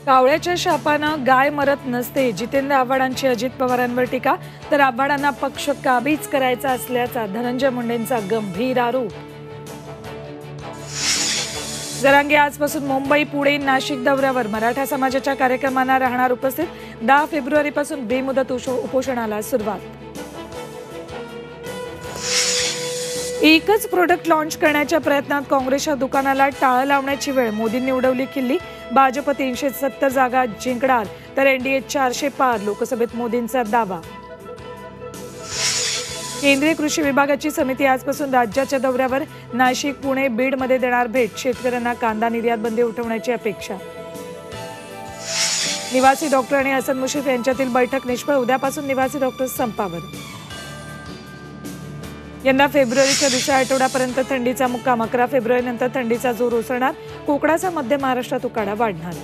कावळ्याच्या शापानं गाय मरत नसते. जितेंद्र आव्हाडांची अजित पवारांवर टीका. तर आव्हाडांना पक्ष काबीज करायचा असल्याचा धनंजय मुंडेंचा गंभीर आरोप. जरांगे आजपासून मुंबई, पुणे, नाशिक दौऱ्यावर. मराठा समाजाच्या कार्यक्रमांना राहणार उपस्थित. 10 फेब्रुवारीपासून बेमुदत उपोषणाला सुरुवात. एकच प्रोडक्ट लॉन्च करण्याच्या प्रयत्नात काँग्रेसच्या दुकानाला टाळं लावण्याची वेळ. मोदींनी उडवली खिल्ली. भाजप 370 जागा जिंकणार तर एनडीए 400 पार. लोकसभेत मोदींचा दावा. केंद्रीय कृषी विभागाची समिती आजपासून राज्याच्या दौऱ्यावर. नाशिक, पुणे, बीडमध्ये देणार भेट. शेतकऱ्यांना कांदा निर्यात बंदी उठवण्याची अपेक्षा. निवासी डॉक्टर आणि हसन मुश्रीफ यांच्यातील बैठक निष्फळ. उद्यापासून निवासी डॉक्टर संपावर. यंदा फेब्रुवारीच्या दुसऱ्या आठवड्यापर्यंत थंडीचा मुक्काम. 11 फेब्रुवारीनंतर थंडीचा जोर ओसरणार. कोकणाचा मध्य महाराष्ट्रात उकाडा वाढणार.